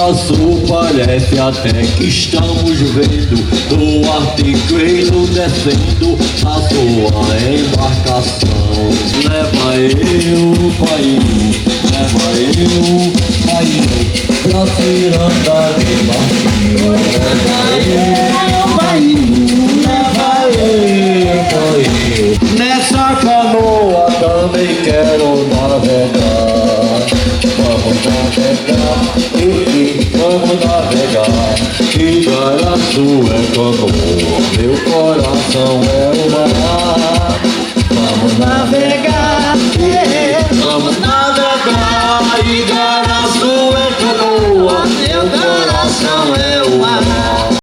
Igaraçu parece até que estamos vendo do artiqueiro descendo a sua embarcação. Leva eu, pai, leva eu, pai, pra ciranda de barquinho. Leva eu, pai, leva eu, pai. Nessa canoa também quero navegar. Vamos navegar, vamos navegar. Igaraçu é canoa, meu coração é o mar. Vamos navegar, vamos navegar. Igaraçu é canoa, meu coração é